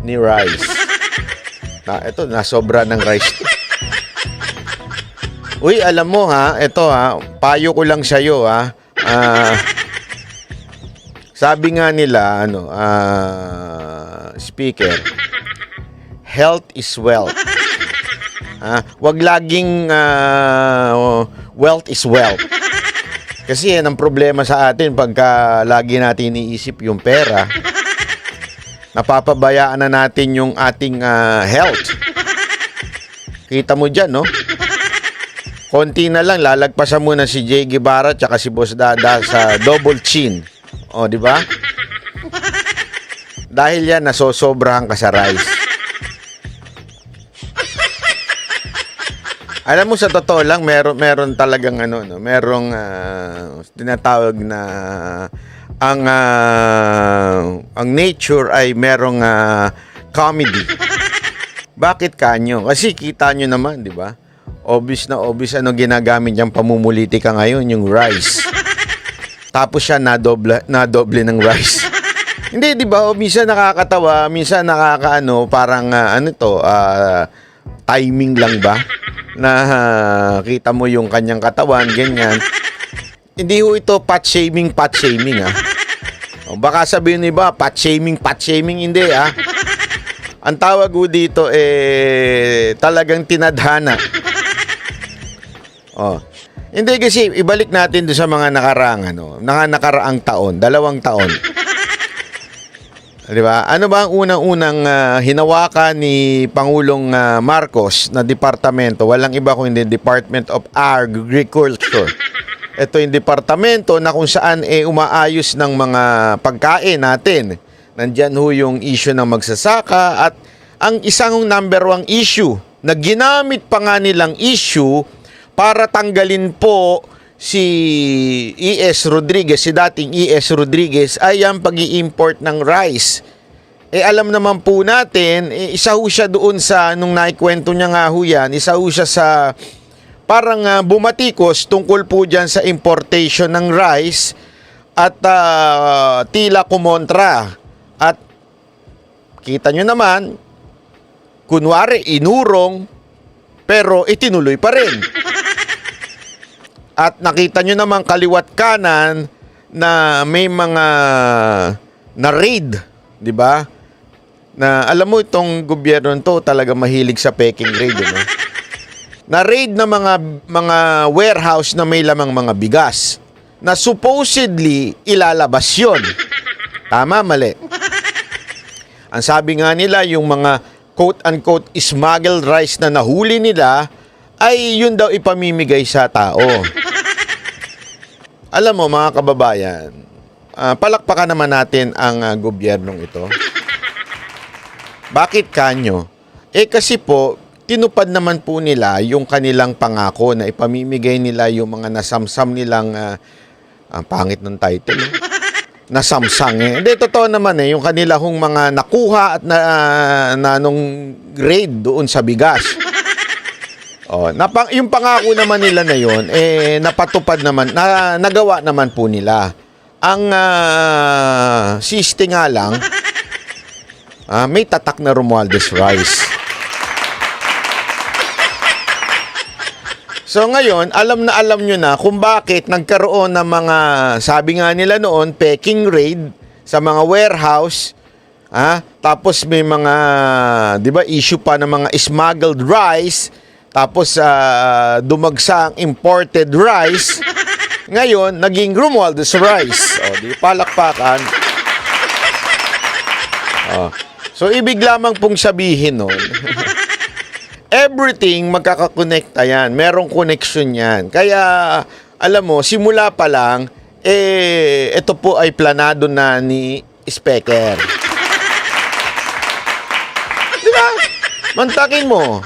ni rice. Ito, nasobra ng rice. Uy, alam mo ha, ito ha, payo ko lang sa'yo ha. Sabi nga nila, speaker, health is wealth. Wag laging wealth is wealth. Kasi yan ang problema sa atin pagka lagi natin iniisip yung pera. Napapabayaan na natin yung ating health. Kita mo dyan, no? Konti na lang, lalagpasan mo na si Jay Guevara tsaka si Boss Dada sa double chin. O, di ba? Dahil yan, nasosobrahan ka sa rice. Alam mo, sa totoo lang, meron talagang merong tinatawag na ang nature ay merong comedy. Bakit kanyo? Kasi kita nyo naman, di ba? Obvious na obvious ginagamit niyang pamumulitika ngayon, yung rice. Tapos siya nadoble ng rice. Hindi, di ba? Minsan nakakatawa, minsan parang timing lang ba? Na kita mo yung kanyang katawan, ganyan. Hindi ho ito pot-shaming baka sabihin ni ba, pot-shaming, hindi Ang tawag ho dito talagang tinadhana. Hindi kasi ibalik natin doon sa mga nakaraang taon, 2 taon. Di ba? Ano ba ang unang-unang hinawakan ni Pangulong Marcos na departamento? Walang iba kundi Department of Agriculture. Ito yung departamento na kung saan umaayos ng mga pagkain natin. Nandyan ho yung issue ng magsasaka at ang isang number 1 issue na ginamit pa nga nilang issue para tanggalin po si E.S. Rodriguez, si dating E.S. Rodriguez, ay ang pag-i-import ng rice. Alam naman po natin, isa ho siya doon sa, nung naikwento niya nga ho yan, isa ho siya sa parang bumatikos tungkol po dyan sa importation ng rice at tila kumontra. At kita nyo naman, kunwari inurong, pero itinuloy pa rin. At nakita nyo naman kaliwat kanan na may mga na-raid, di ba? Na alam mo itong gobyerno to talaga mahilig sa peking raid, no? Na-raid na mga warehouse na may lamang mga bigas na supposedly ilalabas yun. Tama, mali. Ang sabi nga nila, yung mga quote-unquote smuggled rice na nahuli nila ay yun daw ipamimigay sa tao. Alam mo mga kababayan, palakpakan naman natin ang gobyernong ito. Bakit kanyo? Kasi po, tinupad naman po nila yung kanilang pangako na ipamimigay nila yung mga nasamsam nilang, ang pangit ng title, nasamsang Hindi, totoo naman yung kanila hong mga nakuha at na nung grade doon sa bigas. Yung pangako naman nila na yun, napatupad naman, nagawa naman po nila. Ang siste nga lang, may tatak na Romualdez rice. So ngayon, alam nyo na kung bakit nagkaroon ng mga, sabi nga nila noon, peking raid sa mga warehouse. Tapos may mga, di ba, issue pa ng mga smuggled rice. Tapos dumagsa ang imported rice. Ngayon, naging Romualdez rice. Di palakpakan. So, ibig lamang pong sabihin nun, everything magkakakonekta yan. Merong connection yan. Kaya, alam mo, simula pa lang, ito po ay planado na ni Speaker. Di ba? Mantakin mo.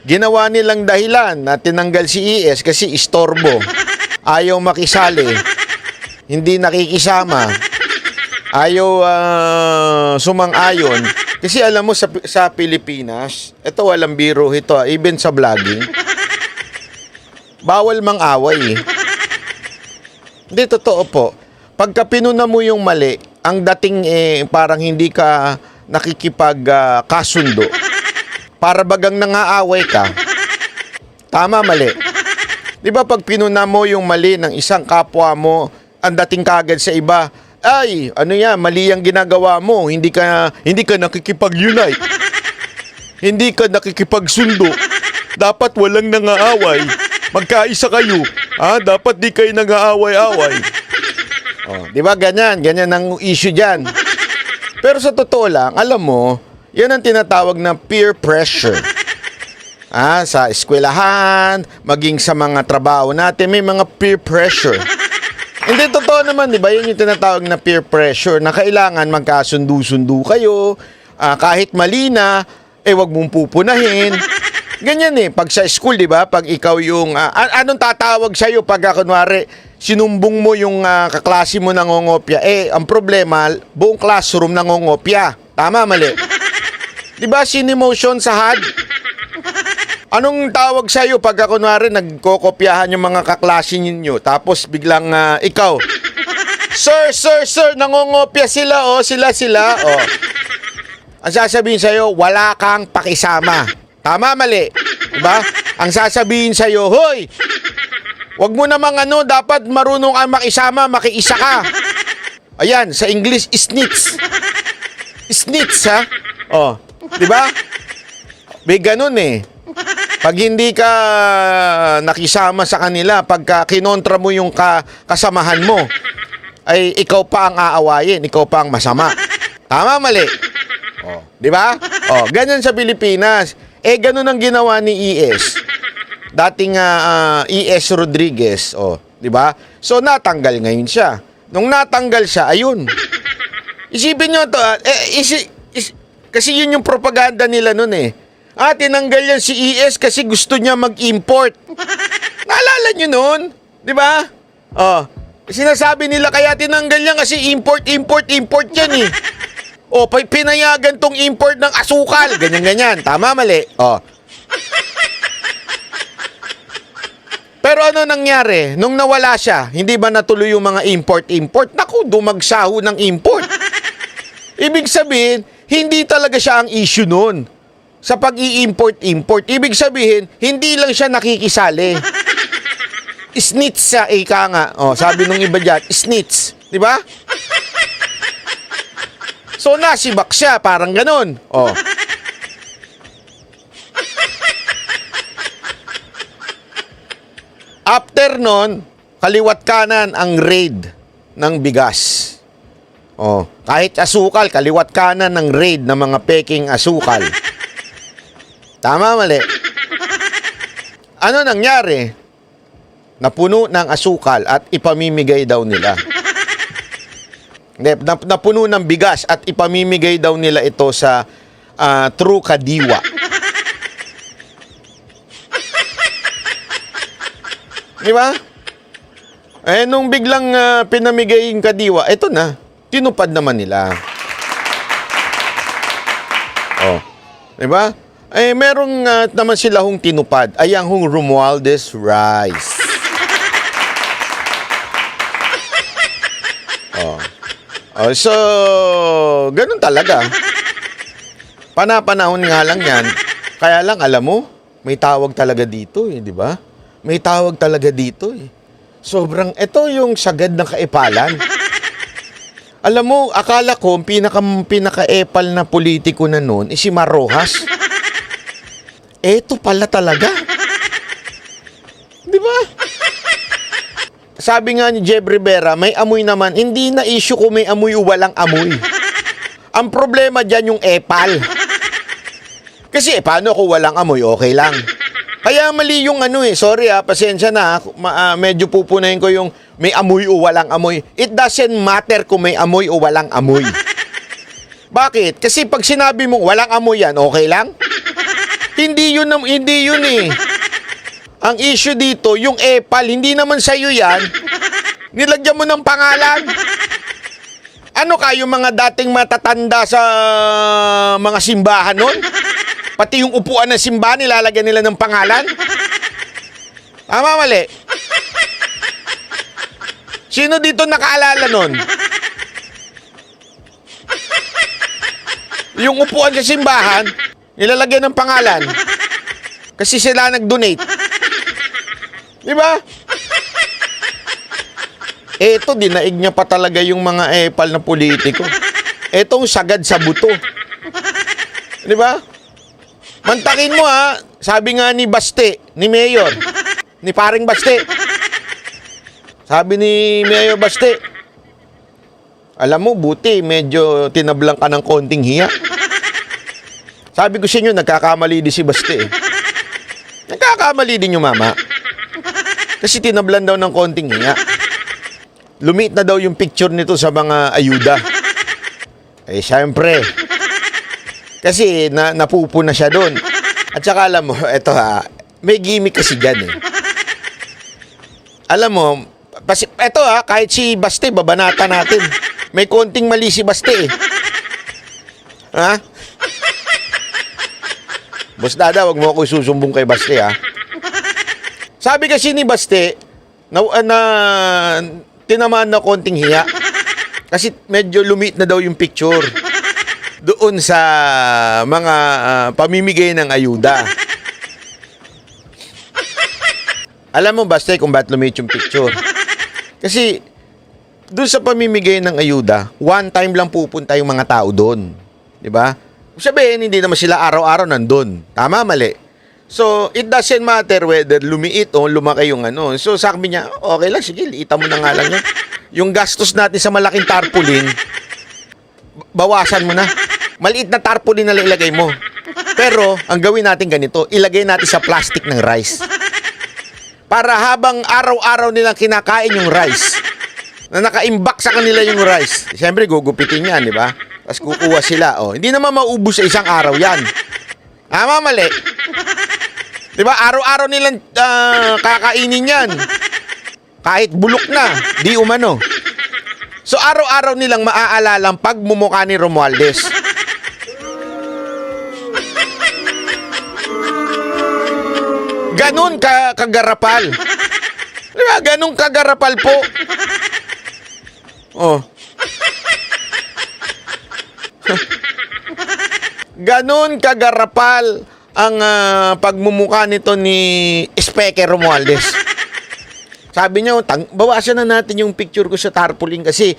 Ginawa nilang dahilan na tinanggal si ES kasi istorbo. Ayaw makisali. Hindi nakikisama. Ayaw sumang-ayon. Kasi alam mo sa Pilipinas, ito walang biro ito, even sa vlogging, bawal mang-away. Hindi, totoo po. Pagka pinuna mo yung mali, ang dating parang hindi ka kasundo. Para bagang nangaaway ka. Tama, mali. Di ba pag pinuna mo yung mali ng isang kapwa mo, ang dating kagad sa iba, ay, ano yan, mali ang ginagawa mo, hindi ka nakikipag-unite. Hindi ka nakikipagsundo. Dapat walang nangaaway. Magkaisa kayo. Dapat di kayo nangaaway-away. Di ba ganyan ang issue diyan. Pero sa totoo lang, alam mo, yan ang tinatawag na peer pressure. Sa eskwelahan, maging sa mga trabaho natin, may mga peer pressure. Hindi, totoo naman, di ba? Yan yung tinatawag na peer pressure na kailangan magkasundo-sundo kayo. Kahit mali na, wag mong pupunahin. Ganyan pag sa school, di ba? Pag ikaw yung, anong tatawag sa'yo pag kunwari, sinumbong mo yung kaklase mo nangongopya. Ang problema, buong classroom nangongopya. Tama, mali? Di ba, sinimotion sa HUD? Anong tawag sa'yo pag kunwari nagkokopyahan yung mga kaklase ninyo, tapos biglang ikaw, Sir, nangongopya sila, sila. Ang sasabihin sa'yo, wala kang pakisama. Tama, mali? Diba? Ang sasabihin sa'yo, hoy, wag mo namang dapat marunong kang makisama, makiisa ka. Ayan, sa English, snitch. Snitch, ha? Diba? May ganun Pag hindi ka nakisama sa kanila, pagka kinontra mo yung kasamahan mo, ay ikaw pa ang aawayin, ikaw pa ang masama. Tama, mali? Di ba? Ganyan sa Pilipinas. Ganun ang ginawa ni ES. Dating ES Rodriguez, di ba? So natanggal ngayon siya. Nung natanggal siya, ayun. Isipin nyo to, kasi yun yung propaganda nila nun tinanggal yan si ES kasi gusto niya mag-import. Naalala nyo nun? Di ba? Sinasabi nila kaya tinanggal yan kasi import yan pinayagan tong import ng asukal. Ganyan. Tama, mali? Pero ano nangyari? Nung nawala siya, hindi ba natuloy yung mga import? Naku, dumagsaho ng import. Ibig sabihin, hindi talaga siya ang issue nun. Sa pag-i-import. Ibig sabihin, hindi lang siya nakikisali. Snitch siya, ika nga. Sabi nung iba dyan, snitch. Di ba? So, nasibak siya, parang ganun. After nun, kaliwat kanan ang raid ng bigas. Kahit asukal, kaliwat kanan ng raid ng mga peking asukal. Tama, mali? Ano nangyari? Napuno ng asukal at ipamimigay daw nila. Napuno ng bigas at ipamimigay daw nila ito sa True Kadiwa. Di ba? Nung biglang pinamigay yung Kadiwa, ito na, tinupad naman nila. Di ba? Merong naman sila hong tinupad. Ay, ang hong Romualdez Rice. So, ganun talaga. Panapanahon nga lang yan. Kaya lang, alam mo, may tawag talaga dito di ba? May tawag talaga dito Sobrang, ito yung sagad ng kaipalan. Alam mo, akala ko, pinaka-epal na politiko na noon si Mar Rojas. Eto pala talaga. Di ba? Sabi nga ni Jeb Rivera, may amoy naman. Hindi na issue kung may amoy o walang amoy. Ang problema dyan yung epal. Kasi paano kung walang amoy, okay lang. Kaya mali yung sorry pasensya na. Medyo pupunahin ko yung may amoy o walang amoy. It doesn't matter kung may amoy o walang amoy. Bakit? Kasi pag sinabi mong walang amoy yan, okay lang? Hindi yun Ang issue dito, yung epal, hindi naman sa'yo yan. Nilagyan mo ng pangalan. Ano kayo mga dating matatanda sa mga simbahan nun? Pati yung upuan ng simbahan, nilalagyan nila ng pangalan? Tama, mali? Sino dito nakaalala nun? Yung upuan sa simbahan, nilalagyan ng pangalan. Kasi sila nag-donate. Di ba? Eto, dinaig niya pa talaga yung mga epal na politiko. Etong sagad sa buto. Di ba? Mantakin mo ha, sabi nga ni Baste, ni Mayor, ni paring Baste. Sabi ni Mayor Baste, alam mo, buti, medyo tinablang ka ng konting hiya. Sabi ko sa inyo, nagkakamali din si Baste. Nagkakamali din yung mama. Kasi tinablan daw ng konting hiya. Lumit na daw yung picture nito sa mga ayuda. Eh, syempre. Kasi napupo na siya doon. At saka alam mo, eto ha, may gimmick kasi dyan eh. Alam mo, eto ha, kahit si Baste, babanata natin. May konting mali si Baste eh. Ha? Boss Dada, wag mo ako isusumbong kay Baste ha. Sabi kasi ni Baste, tinamaan na konting hiya. Kasi medyo lumit na daw yung picture doon sa mga pamimigay ng ayuda. Alam mo, Baste, kung ba't lumit yung picture? Kasi doon sa pamimigay ng ayuda, one time lang pupunta yung mga tao doon. Diba? Sabihin, hindi naman sila araw-araw nandun. Tama, mali. So, it doesn't matter whether lumiit o lumaki yung ano. So, sabi niya, okay lang, sige, liitan mo na nga lang yan. Yung gastos natin sa malaking tarpaulin, bawasan mo na. Maliit na tarpaulin na ilagay mo. Pero, ang gawin natin ganito, ilagay natin sa plastic ng rice. Para habang araw-araw nilang kinakain yung rice, na nakaimbak sa kanila yung rice, siyempre gugupitin yan, di ba? Tapos kukuha sila, oh. Hindi naman maubos sa isang araw yan. Tama, mali. Di ba? Araw-araw nilang kakainin yan. Kahit bulok na, di umano. So, araw-araw nilang maaalalang pagmumukha ni Romualdez. Ganon kagarapal. Di ba? Ganon kagarapal po. Oh. Ganon kagarapal ang pagmumukha nito ni Speaker Romualdez. Sabi niya, bawasan na natin yung picture ko sa tarpaulin kasi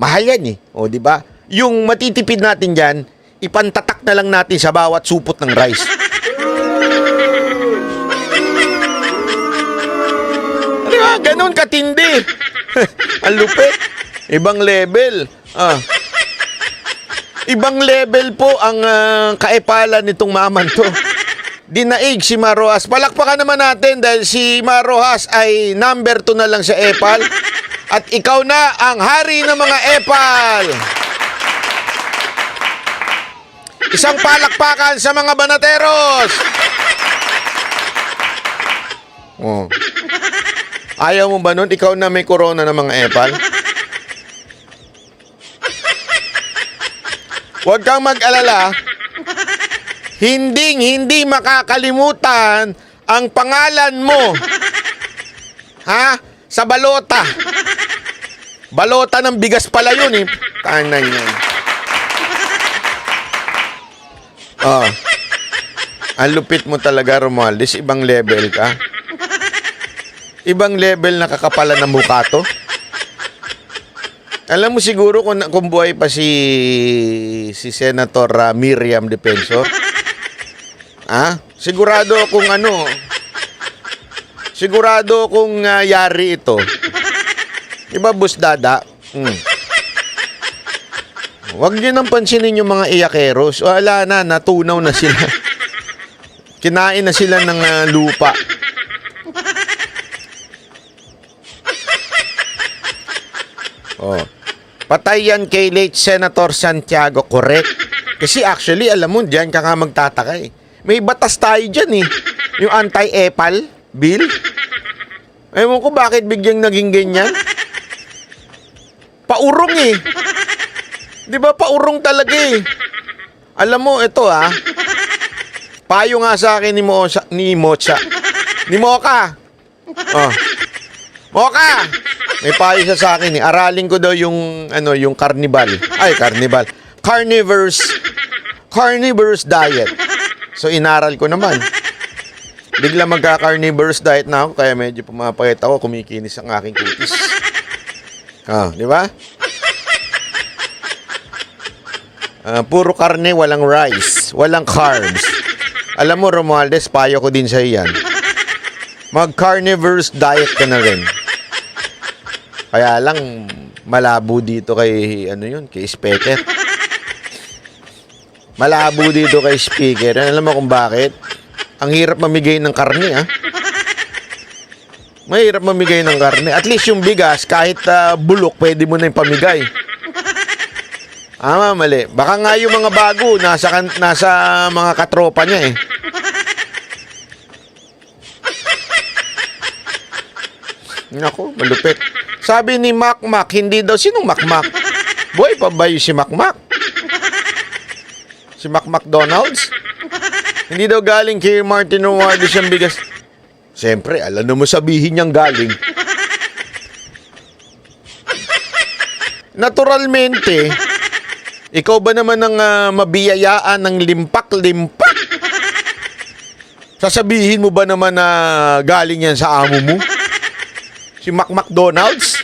mahal yan eh. O, di ba? Yung matitipid natin diyan, ipantatak na lang natin sa bawat supot ng rice. Di ba? Ganon katindi. Ang lupit. Ibang level. Ibang level po ang kaepalan nitong maman to. Dinaig si Marojas. Palakpakan naman natin dahil si Marojas ay number 2 na lang sa epal. At ikaw na ang hari ng mga epal. Isang palakpakan sa mga banateros. Oh. Ayaw mo ba nun? Ikaw na may corona ng mga epal? Huwag kang mag-alala. Hindi makakalimutan ang pangalan mo. Ha? Sa balota. Balota ng bigas pala yun eh. Tanan yan. Oh. Ang lupit mo talaga, Romualdez. Ibang level ka. Ibang level na kakapalan ng mukha to. Alam mo siguro kung buhay pa si Senator Miriam Defensor. Sigurado kung sigurado kung yari ito. Iba, Boss Dada? Huwag niyo nang pansinin yung mga iyakeros. Wala na, natunaw na sila. Kinain na sila ng lupa. Oh. Patay yan kay late Senator Santiago, correct? Kasi actually, alam mo, diyan ka nga magtataka eh. May batas tayo dyan eh. Yung anti-epal bill. Ewan ko bakit biglang naging ganyan. Paurong eh. Di ba paurong talaga eh. Alam mo, ito payo nga sa akin ni Mocha. Ni Mocha. Oh. Mocha! May payo siya sa akin eh. Aralin ko daw yung, yung carnival. Ay, carnival. Carnivorous carnivorous diet. So, inaral ko naman. Bigla magka-carnivorous diet na ako, kaya medyo pumapayat ako, kumikinis ang aking kutis. Di ba? Puro karne, walang rice, walang carbs. Alam mo, Romualdez, payo ko din sa iyan. Mag-carnivorous diet ka na rin. Kaya lang, malabo dito kay, kay Speaker. Malabo dito kay Speaker. Alam mo kung bakit? Ang hirap mamigay ng karne, Mahirap mamigay ng karne. At least yung bigas, kahit bulok, pwede mo na yung pamigay. Mali. Baka nga yung mga bago, nasa mga katropa niya, Naku, malupit. Sabi ni Makmak, hindi daw. Sinong Makmak? Boy, pa ba yung si Makmak? Si McDonald's? Hindi daw galing kay Martin Romualdez yung bigas. Siyempre, alam mo sabihin niyang galing. Naturalmente, ikaw ba naman ang mabiyayaan ng limpak-limpak? Sasabihin mo ba naman na galing yan sa amo mo? Si McDonald's?